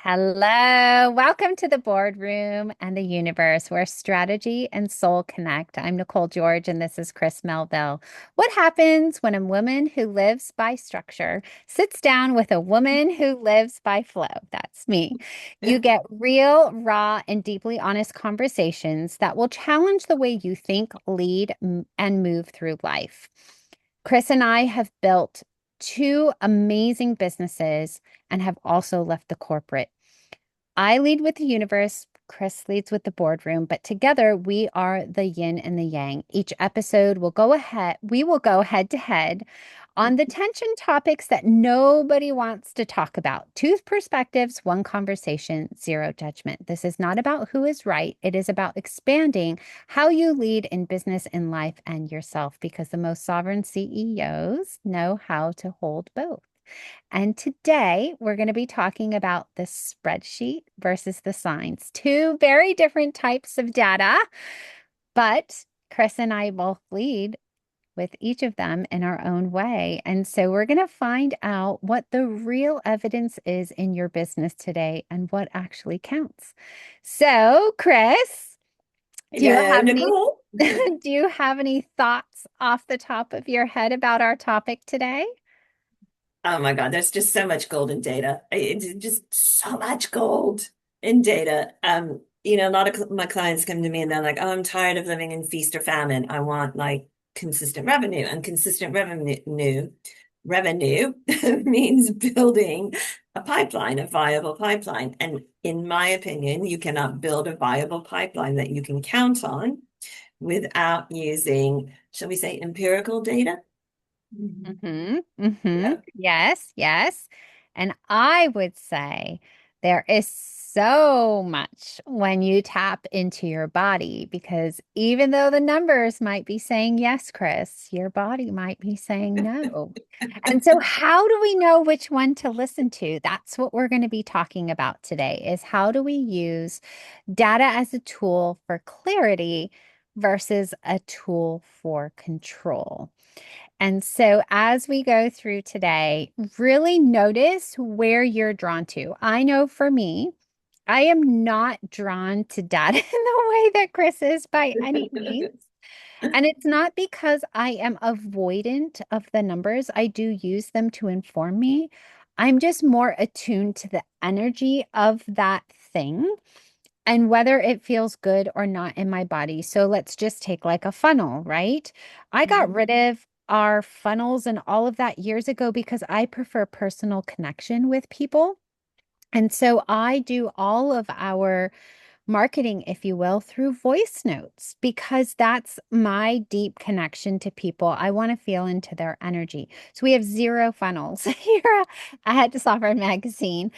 Hello, welcome to the boardroom and the universe where strategy and soul connect. I'm Nicole George and this is Chris Melville. What happens when a woman who lives by structure sits down with a woman who lives by flow? That's me. You get real, raw, and deeply honest conversations that will challenge the way you think, lead, and move through life. Chris and I have built two amazing businesses and have also left the corporate. I lead with the universe. Chris leads with the boardroom, but together we are the yin and the yang. Each episode will go ahead, we will go head to head on the tension topics that nobody wants to talk about. Two perspectives, one conversation, zero judgment. This is not about who is right. It is about expanding how you lead in business, in life, and yourself, because the most sovereign CEOs know how to hold both. And today we're going to be talking about the spreadsheet versus the signs, two very different types of data, but Chris and I both lead with each of them in our own way. And so we're going to find out what the real evidence is in your business today and what actually counts. So, Chris, do you Hello, have any Nicole. do you have any thoughts off the top of your head about our topic today? Oh my God, there's just so much gold in data. It's just so much gold in data. A lot of my clients come to me and they're like, "Oh, I'm tired of living in feast or famine. I want like consistent revenue." And consistent revenue means building a pipeline, a viable pipeline. And in my opinion, you cannot build a viable pipeline that you can count on without using, shall we say, empirical data. Mm-hmm. Mm-hmm. Yeah. Yes, yes. And I would say there is so much when you tap into your body because even though the numbers might be saying yes, Chris, your body might be saying no. And so how do we know which one to listen to? That's what we're going to be talking about today is how do we use data as a tool for clarity versus a tool for control. And so, as we go through today, really notice where you're drawn to. I know for me, I am not drawn to data in the way that Chris is by any means. And it's not because I am avoidant of the numbers. I do use them to inform me. I'm just more attuned to the energy of that thing and whether it feels good or not in my body. So let's just take like a funnel, right? I got rid of our funnels and all of that years ago because I prefer personal connection with people. And so I do all of our marketing, if you will, through voice notes because that's my deep connection to people. I want to feel into their energy. So we have zero funnels here at the Sovereign Magazine.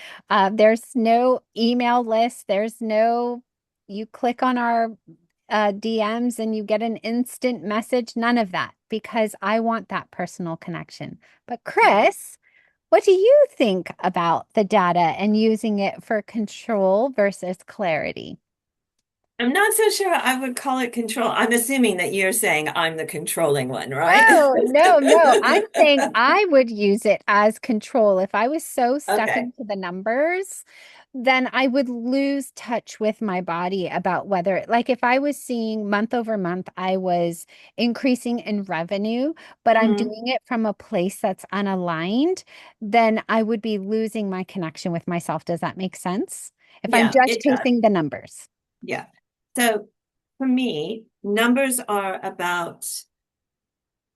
There's no email list. There's no, you click on our DMs and you get an instant message. None of that because I want that personal connection. But Chris, what do you think about the data and using it for control versus clarity? I'm not so sure I would call it control. I'm assuming that you're saying I'm the controlling one, right? No, no, no. I'm saying I would use it as control. If I was so stuck Okay. into the numbers, then I would lose touch with my body about whether, like, if I was seeing month over month, I was increasing in revenue, but I'm Mhm. doing it from a place that's unaligned, then I would be losing my connection with myself. Does that make sense? If I'm Yeah, just it does. chasing the numbers. Yeah. So for me, numbers are about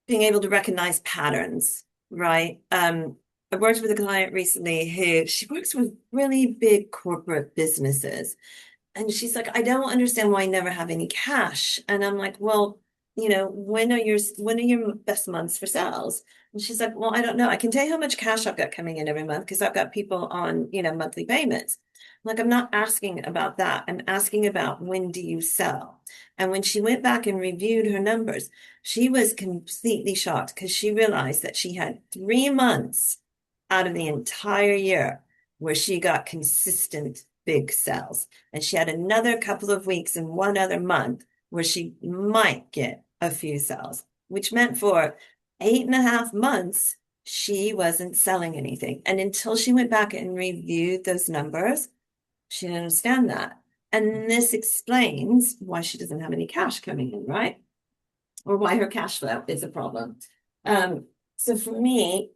being able to recognize patterns, right? I worked with a client recently who she works with really big corporate businesses. And she's like, I don't understand why I never have any cash. And I'm like, well, when are your best months for sales? And she's like, well, I don't know. I can tell you how much cash I've got coming in every month because I've got people on, monthly payments. Like, I'm not asking about that. I'm asking about when do you sell? And when she went back and reviewed her numbers, she was completely shocked because she realized that she had 3 months out of the entire year where she got consistent big sales. And she had another couple of weeks in one other month where she might get a few sales, which meant for 8.5 months, she wasn't selling anything. And until she went back and reviewed those numbers, She didn't understand that. And this explains why she doesn't have any cash coming in, right? Or why her cash flow is a problem. Um, so for me,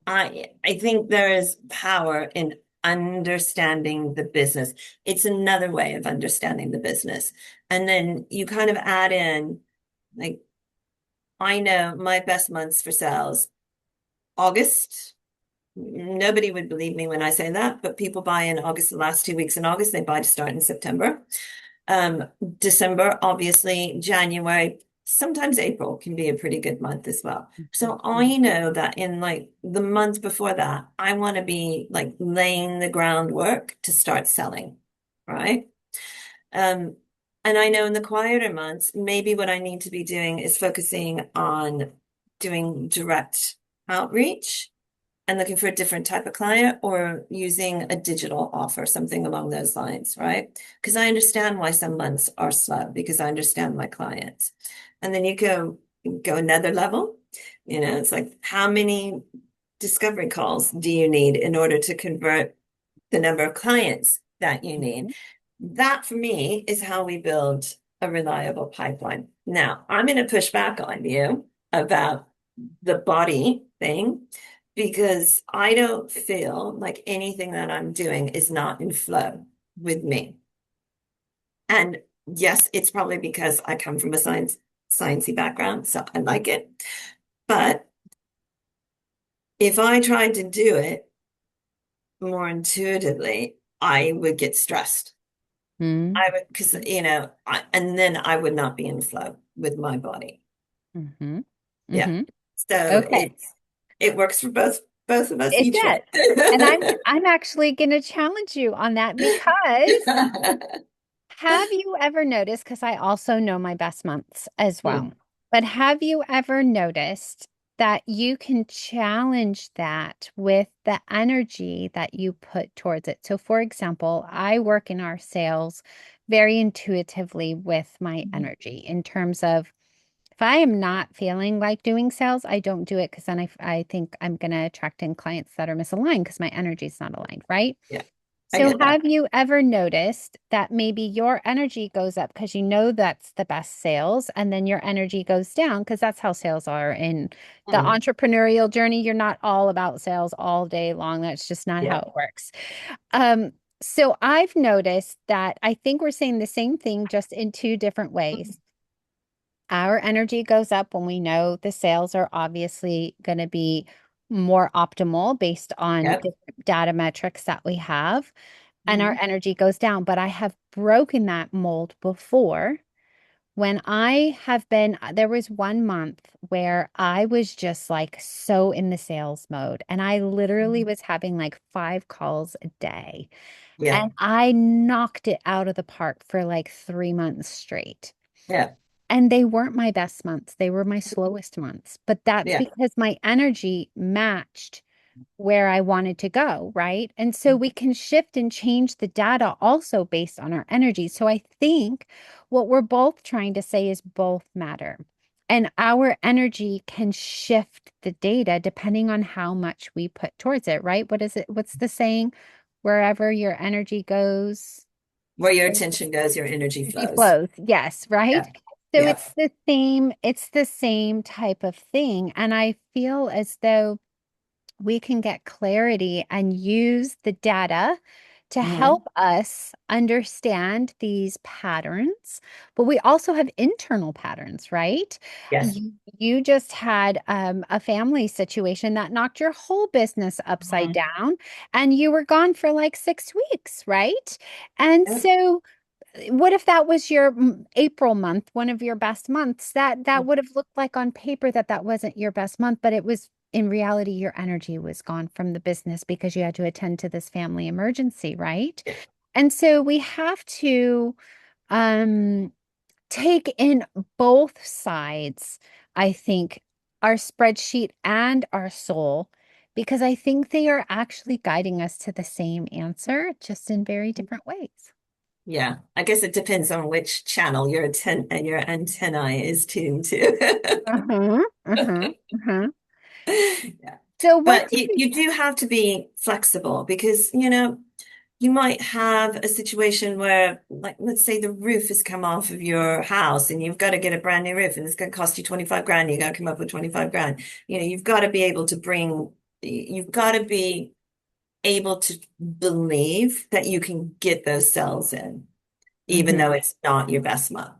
I think there is power in understanding the business. It's another way of understanding the business. And then you kind of add in, like, I know my best months for sales, August. Nobody would believe me when I say that, but people buy in August, the last 2 weeks in August, they buy to start in September. Um, December, obviously, January, sometimes April can be a pretty good month as well. So I know that in like the month before that, I want to be like laying the groundwork to start selling, right? Um, and I know in the quieter months, maybe what I need to be doing is focusing on doing direct outreach and looking for a different type of client or using a digital offer, something along those lines, right? Because I understand why some months are slow because I understand my clients. And then you go another level. It's like how many discovery calls do you need in order to convert the number of clients that you need? That for me is how we build a reliable pipeline. Now, I'm going to push back on you about the body thing because I don't feel like anything that I'm doing is not in flow with me. And yes, it's probably because I come from a sciencey background, so I like it. But if I tried to do it more intuitively, I would get stressed. Mm-hmm. I would, because and then I would not be in flow with my body. Mm-hmm. Yeah. Mm-hmm. So Okay. it works for both of us It each does. way. And I'm actually going to challenge you on that because have you ever noticed, because I also know my best months as well, Hmm. but have you ever noticed that you can challenge that with the energy that you put towards it? So, for example, I work in our sales very intuitively with my energy in terms of if I am not feeling like doing sales, I don't do it because then I think I'm going to attract in clients that are misaligned because my energy is not aligned, right? Yeah, I So get that. have you ever noticed that maybe your energy goes up because you know that's the best sales, and then your energy goes down because that's how sales are in the Hmm. entrepreneurial journey. You're not all about sales all day long. That's just not how Yeah. it works. Um, so I've noticed that I think we're saying the same thing just in two different ways. Our energy goes up when we know the sales are obviously going to be more optimal based on Yep. different data metrics that we have, and our Mhm. energy goes down. But I have broken that mold before when I have been, there was 1 month where I was just like so in the sales mode, and I literally was having like 5 calls a day, Yeah. and I knocked it out of the park for like 3 months straight. Yeah. And they weren't my best months. They were my slowest months. But that's Yeah. because my energy matched where I wanted to go, right? And so we can shift and change the data also based on our energy. So I think what we're both trying to say is both matter. And our energy can shift the data depending on how much we put towards it, right? What is it? What's the saying? Wherever your energy goes, Where your attention goes, your energy energy flows. flows. Yes, right? Yeah. So Yeah. it's the same type of thing. And I feel as though we can get clarity and use the data to Hmm. help us understand these patterns. But we also have internal patterns, right? Yes. You just had a family situation that knocked your whole business upside Mhm. down, and you were gone for like 6 weeks, right? And Yep. so what if that was your April month, one of your best months? That would have looked like on paper that that wasn't your best month, but it was in reality your energy was gone from the business because you had to attend to this family emergency, right? Yeah. And so we have to um take in both sides, I think, our spreadsheet and our soul, because I think they are actually guiding us to the same answer, just in very different ways. Yeah. I guess it depends on which channel your antennae is tuned to. Uh-huh, uh-huh, uh-huh. Yeah. So what But do you do have to be flexible because, you might have a situation where, like, let's say the roof has come off of your house and you've got to get a brand new roof and it's going to cost you 25 grand. You got to come up with 25 grand. You've got to be able to you've got to be able to believe that you can get those cells in, even Mm-hmm. though it's not your best month.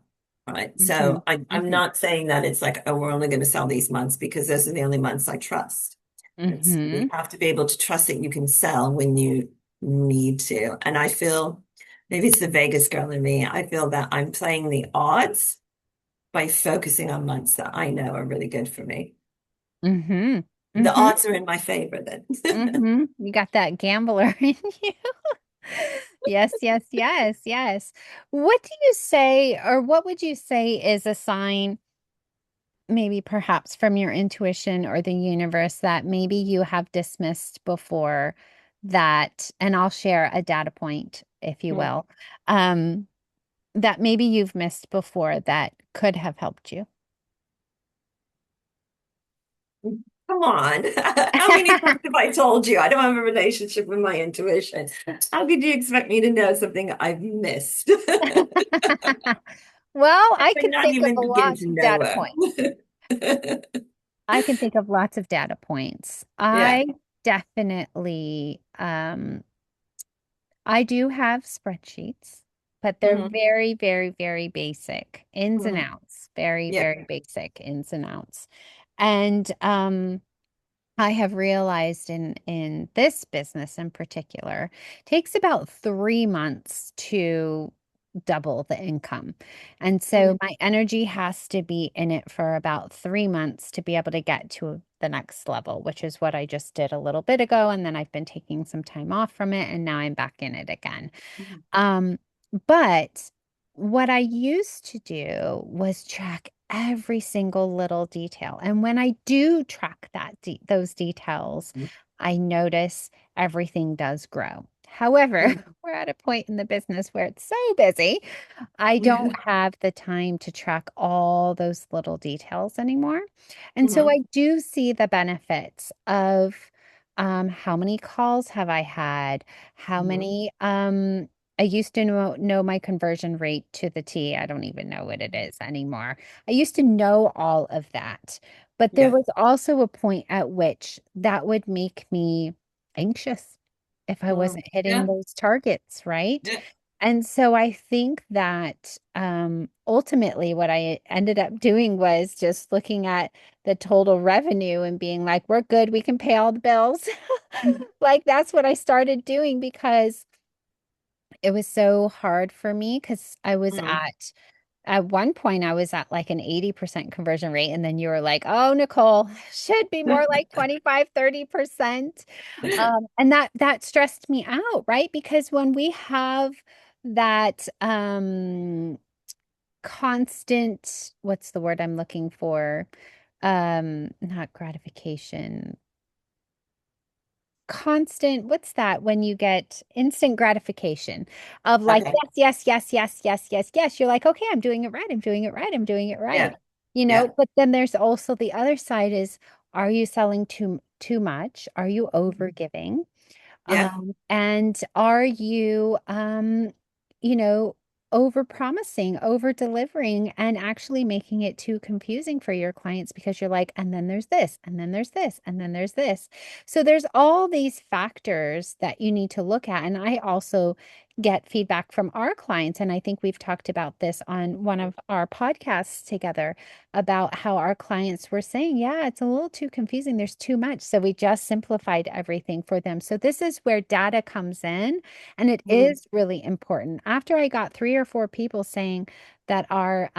Right. Mm-hmm. So I'm Mm-hmm. not saying that it's like, oh, we're only going to sell these months because those are the only months I trust. You Mm-hmm. have to be able to trust that you can sell when you need to. And I feel maybe it's the Vegas girl in me. I feel that I'm playing the odds by focusing on months that I know are really good for me. Mm-hmm. The Mm-hmm. odds are in my favor then. Mm-hmm. You got that gambler in you. Yes, yes, yes, yes. What do you say, or what would you say is a sign, maybe perhaps from your intuition or the universe, that maybe you have dismissed before that, and I'll share a data point, if you Hmm. will, um, that maybe you've missed before that could have helped you? Come on. How many times have I told you I don't have a relationship with my intuition? How could you expect me to know something I've missed? Well, I Would can not think of even a begin lot to of know data points. it. I can think of lots of data points. Yeah. I definitely, I do have spreadsheets, but they're Hmm. very, very, very basic ins and Hmm. outs, very, Yeah. very basic ins and outs. And I have realized in this business in particular, takes about 3 months to double the income. And Hmm. so my energy has to be in it for about 3 months to be able to get to the next level, which is what I just did a little bit ago. And then I've been taking some time off from it, and now I'm back in it again. Hmm. Um, but what I used to do was track every single little detail. And when I do track those details, I notice everything does grow. However, Hmm. we're at a point in the business where it's so busy, I don't have the time to track all those little details anymore. And so Hmm. I do see the benefits of how many calls have I had? How Hmm. many I used to know my conversion rate to the T. I don't even know what it is anymore. I used to know all of that. But there Yeah. was also a point at which that would make me anxious if I Hmm. wasn't hitting Yeah. those targets, right? Yeah. And so I think that ultimately what I ended up doing was just looking at the total revenue and being like, we're good, we can pay all the bills. Like that's what I started doing because it was so hard for me because I was Hmm. at one point I was at like an 80% conversion rate, and then you were like, "Oh, Nicole, should be more like 25, 30%." And that stressed me out, right? Because when we have that constant, what's the word I'm looking for? Not gratification, constant, what's that when you get instant gratification of like, Okay. yes, yes, yes, yes, yes, yes, yes. You're like, okay, I'm doing it right. I'm doing it right. I'm doing it right. Yeah. Yeah. But then there's also the other side is, are you selling too much? Are you over giving? Yeah. And are you, you know, over promising, over delivering, and actually making it too confusing for your clients because you're like, and then there's this, and then there's this, and then there's this. So there's all these factors that you need to look at. And I also get feedback from our clients. And I think we've talked about this on one of our podcasts together about how our clients were saying, yeah, it's a little too confusing. There's too much. So we just simplified everything for them. So this is where data comes in, and it Hmm. is really important. After I got 3 or 4 people saying that our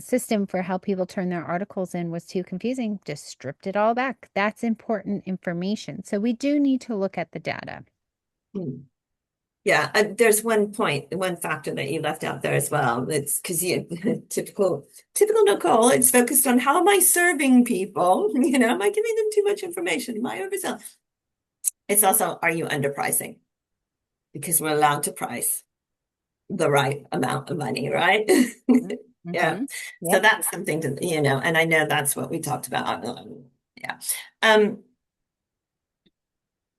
system for how people turn their articles in was too confusing, just stripped it all back. That's important information. So we do need to look at the data. Hmm. Yeah, there's one factor that you left out there as well. It's because you typical Nicole. It's focused on how am I serving people? Am I giving them too much information? Am I overselling? It's also, are you underpricing? Because we're allowed to price the right amount of money, right? Yeah. Mm-hmm. So Yep. that's something and I know that's what we talked about. Yeah. Um,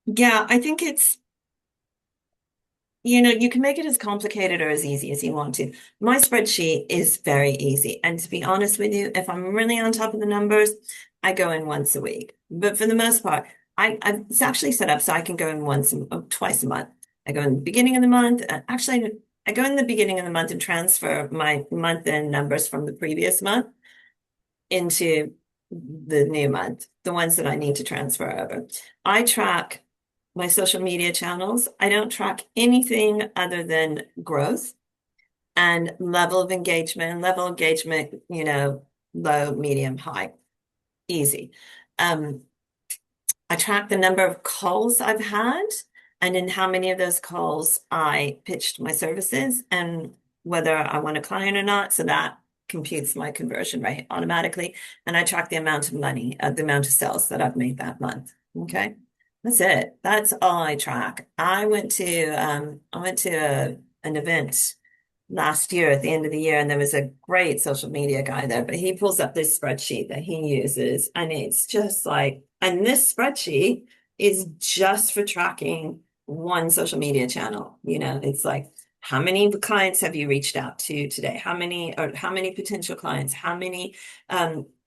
yeah, I think it's You can make it as complicated or as easy as you want to. My spreadsheet is very easy. And to be honest with you, if I'm really on top of the numbers, I go in once a week. But for the most part, it's actually set up so I can go in twice a month. I go in the beginning of the month. Actually, I go in the beginning of the month and transfer my month-end numbers from the previous month into the new month, the ones that I need to transfer over. I track my social media channels. I don't track anything other than growth and level of engagement. Level of engagement, low, medium, high, easy. Um, I track the number of calls I've had and in how many of those calls I pitched my services and whether I want a client or not. So that computes my conversion rate automatically. And I track the amount of money, the amount of sales that I've made that month. Okay. That's it. That's all I track. I went to an event last year at the end of the year, and there was a great social media guy there, but he pulls up this spreadsheet that he uses, and it's just like, and this spreadsheet is just for tracking one social media channel. It's like, how many clients have you reached out to today? How many potential clients? How many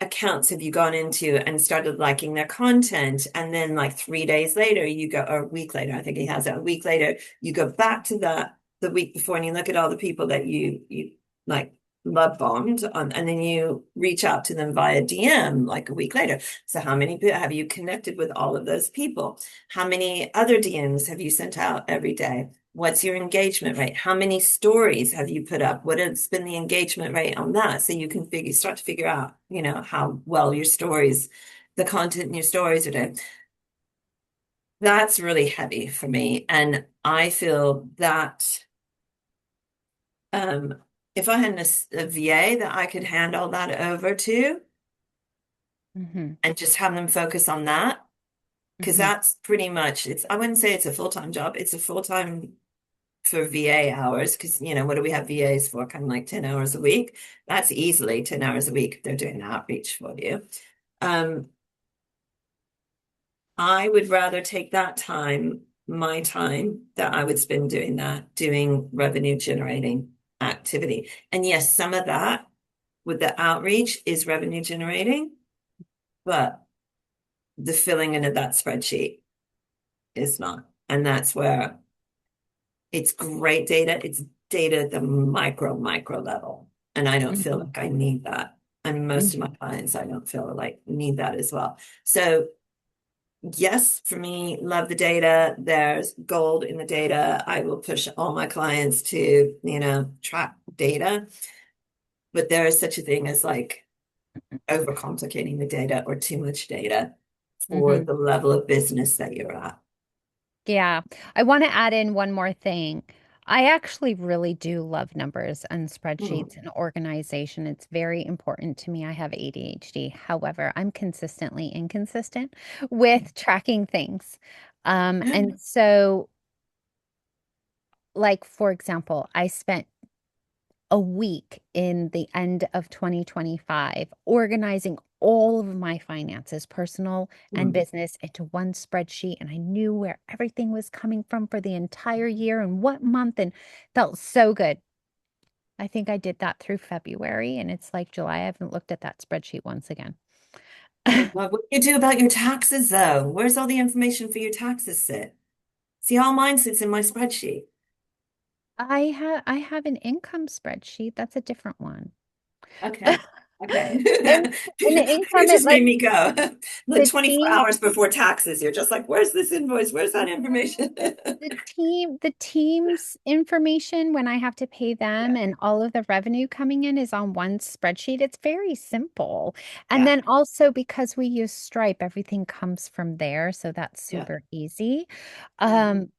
accounts have you gone into and started liking their content? And then like 3 days later, or a week later, I think he has it, a week later, you go back to the week before and you look at all the people that you like love bombed on, and then you reach out to them via DM like a week later. So how many have you connected with all of those people? How many other DMs have you sent out every day? What's your engagement rate? How many stories have you put up? What has been the engagement rate on that? So you can start to figure out, how well the content in your stories are doing. That's really heavy for me. And I feel that um, if I had a VA that I could hand all that over to Hmm. and just have them focus on that, because Hmm. that's pretty much I wouldn't say it's a full-time job. It's a full-time for VA hours, because what do we have VAs for? Kind of like 10 hours a week. That's easily 10 hours a week if they're doing outreach for you. Um, I would rather take that time, my time that I would spend doing that, doing revenue generating activity. And yes, some of that with the outreach is revenue generating, but the filling in of that spreadsheet is not. And that's where it's great data. It's data at the micro level. And I don't feel Hmm. like I need that. And most of my Hmm. clients, I don't feel like need that as well. So yes, for me, love the data. There's gold in the data. I will push all my clients to, track data. But there is such a thing as like overcomplicating the data or too much data for Hmm. the level of business that you're at. Yeah. I want to add in one more thing. I actually really do love numbers and spreadsheets Hmm. and organization. It's very important to me. I have ADHD. However, I'm consistently inconsistent with tracking things. And so, like, for example, I spent a week in the end of 2025 organizing all of my finances, personal and Hmm. business, into one spreadsheet. And I knew where everything was coming from for the entire year and what month, and felt so good. I think I did that through February, and it's like July. I haven't looked at that spreadsheet once again. What do you do about your taxes, though? Where's all the information for your taxes sit? See, all mine sits in my spreadsheet. I have an income spreadsheet. That's a different one. Okay. Okay. And in the You income, it just made like me go. Like the 24 team. hours before taxes, you're just like, where's this invoice? Where's that information? The team's information when I have to pay Yeah. them and all of the revenue coming in is on one spreadsheet. It's very simple. And Yeah. then also because we use Stripe, everything comes from there, so that's Yeah. super easy. Mhm.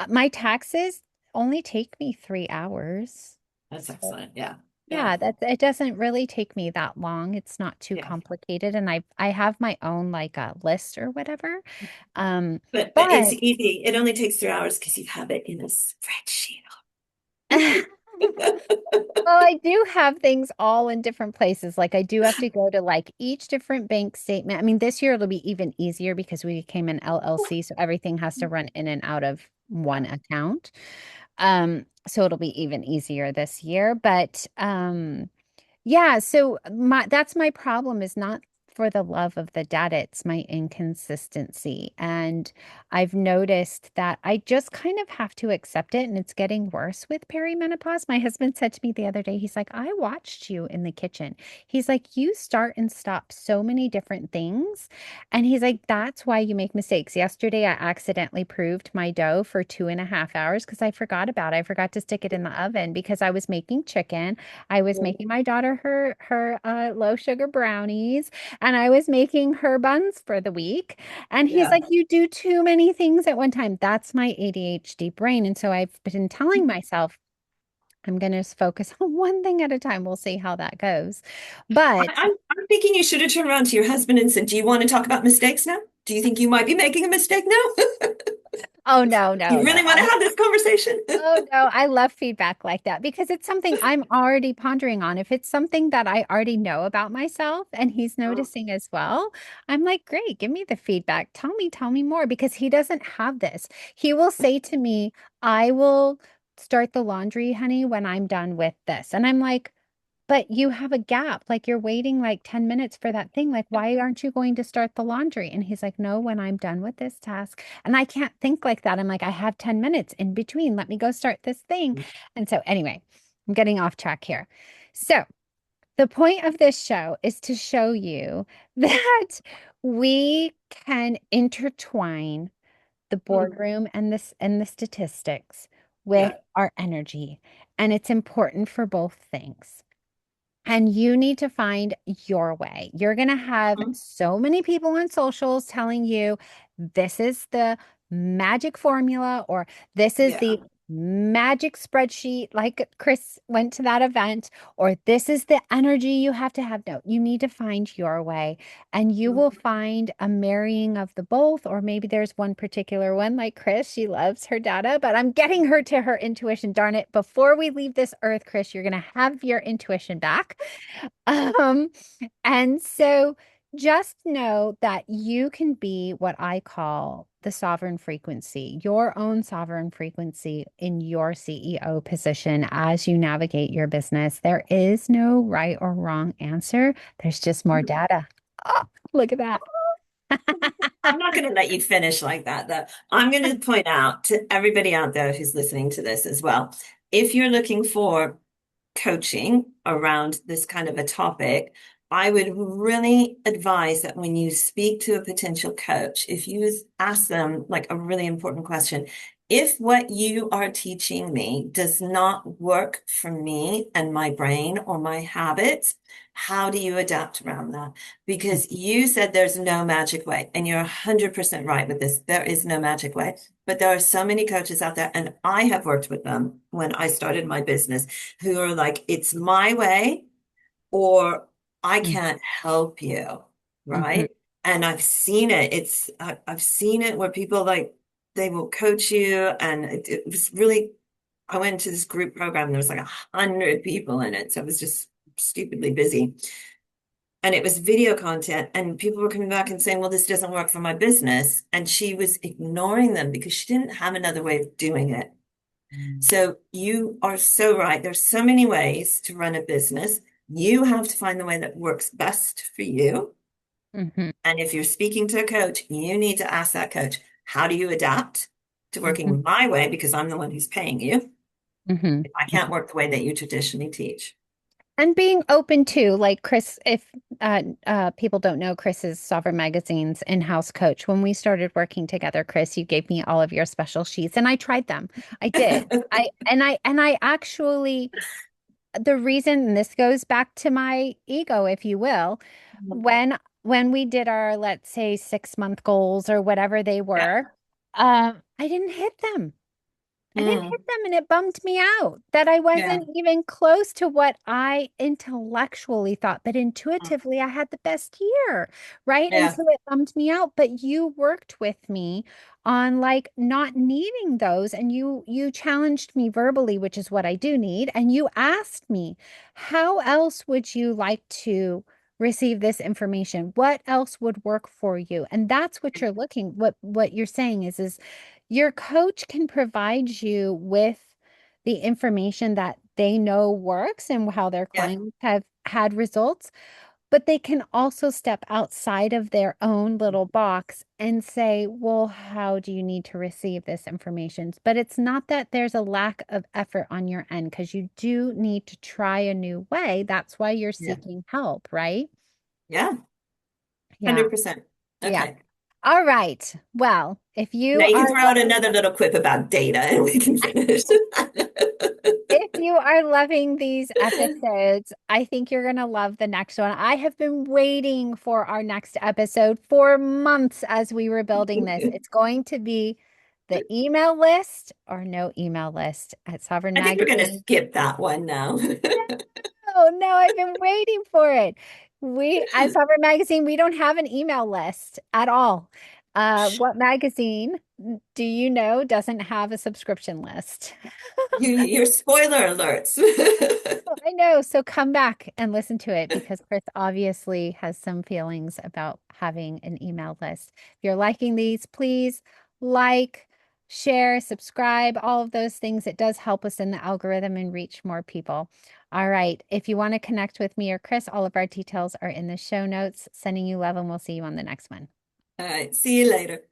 My taxes only take me 3 hours. That's So excellent. Yeah. Yeah. yeah, it doesn't really take me that long. It's not too Yeah. complicated, and I have my own like a list or whatever. But it's But easy. It only takes 3 hours because you have it in a spreadsheet. well, I do have things all in different places. Like I do have to go to like each different bank statement. I mean, this year it'll be even easier because we became an LLC, so everything has to run in and out of one account. So it'll be even easier this year. But yeah, so that's my problem is not for the love of the data, it's my inconsistency. And I've noticed that I just kind of have to accept it, and it's getting worse with perimenopause. My husband said to me the other day, he's like, I watched you in the kitchen. He's like, you start and stop so many different things. And he's like, that's why you make mistakes. Yesterday, I accidentally proved my dough for 2.5 hours because I forgot about it. I forgot to stick it in the oven because I was making chicken. I was making my daughter her low sugar brownies, and I was making her buns for the week. And he's Yeah. like, "You do too many things at one time." That's my ADHD brain. And so I've been telling myself, I'm going to focus on one thing at a time. We'll see how that goes. I, But I'm thinking you should have turned around to your husband and said, "Do you want to talk about mistakes now? Do you think you might be making a mistake now? oh no, You no, no. really want to have this conversation?" Oh no, I love feedback like that because it's something I'm already pondering on. If it's something that I already know about myself and he's noticing as well, I'm like, great, give me the feedback. Tell me more because he doesn't have this. He will say to me, I will start the laundry, honey, when I'm done with this. And I'm like, but you have a gap. Like you're waiting like 10 minutes for that thing. Like, why aren't you going to start the laundry? And he's like, no, when I'm done with this task. And I can't think like that. I'm like, I have 10 minutes in between. Let me go start this thing. And so, anyway, I'm getting off track here. So, the point of this show is to show you that we can intertwine the Mm, boardroom and the statistics with yeah. our energy. And it's important for both things. And you need to find your way. You're going to have Mm, so many people on socials telling you this is the magic formula or this is yeah. the magic spreadsheet, like Chris went to that event, or this is the energy you have to have. No, you need to find your way and you will Mm, find a marrying of the both. Or maybe there's one particular one like Chris. She loves her data, but I'm getting her to her intuition. Darn it. Before we leave this earth, Chris, you're going to have your intuition back. Um, and so just know that you can be what I call the sovereign frequency, your own sovereign frequency in your CEO position as you navigate your business. There is no right or wrong answer. There's just more mm. data. Oh, look at that. I'm not going to let you finish like that, though. I'm going to point out to everybody out there who's listening to this as well. If you're looking for coaching around this kind of a topic, I would really advise that when you speak to a potential coach, if you ask them like a really important question, if what you are teaching me does not work for me and my brain or my habits, how do you adapt around that? Because you said there's no magic way, and you're 100% right with this. There is no magic way. But there are so many coaches out there, and I have worked with them when I started my business who are like, it's my way or I can't help you, Mhm, right? And I've seen it. I've seen it where people like they will coach you, and it was really. I went to this group program. There was like 100 people in it, so it was just stupidly busy. And it was video content, and people were coming back and saying, "Well, this doesn't work for my business," and she was ignoring them because she didn't have another way of doing it. So you are so right. There's so many ways to run a business. You have to find the way that works best for you. mhm, And if you're speaking to a coach, you need to ask that coach, how do you adapt to mhm, working my way? Because I'm the one who's paying you. mhm, I can't mhm. work the way that you traditionally teach. And being open to, like Chris, if people don't know, Chris is Sovereign Magazine's in-house coach. When we started working together, Chris, you gave me all of your special sheets, and I tried them. I did. I actually, the reason, and this goes back to my ego, if you will, when we did our, let's say, 6-month goals or whatever they Yeah. were, I didn't hit them. I didn't Mm, hit them and it bummed me out that I yeah. wasn't even close to what I intellectually thought, but intuitively I had the best year, right? And Yeah. so it bummed me out, but you worked with me on like not needing those and you challenged me verbally, which is what I do need, and you asked me, how else would you like to receive this information? What else would work for you? And that's what you're saying is your coach can provide you with. the information that they know works and how their Yeah. clients have had results, but they can also step outside of their own little box and say, well, how do you need to receive this information? But it's not that there's a lack of effort on your end because you do need to try a new way. That's why you're Yeah. seeking help, right? Yeah. Yeah. 100%. Yeah. Okay. All right. Well, if Now you you can are throw out another little quip about data and we can finish. if you are loving these episodes, I think you're going to love the next one. I have been waiting for our next episode for months as we were building this. It's going to be the email list or no email list at Sovereign I think we're going to Magazine. skip that one now. Oh, no, I've been waiting for it. We at Sovereign Magazine, we don't have an email list at all. What magazine do you know doesn't have a subscription list? Your spoiler alerts. Oh, I know. So come back and listen to it because Chris obviously has some feelings about having an email list. If you're liking these, please like, share, subscribe, all of those things. It does help us in the algorithm and reach more people. All right. If you want to connect with me or Chris, all of our details are in the show notes. Sending you love, and we'll see you on the next one. All right. See you later.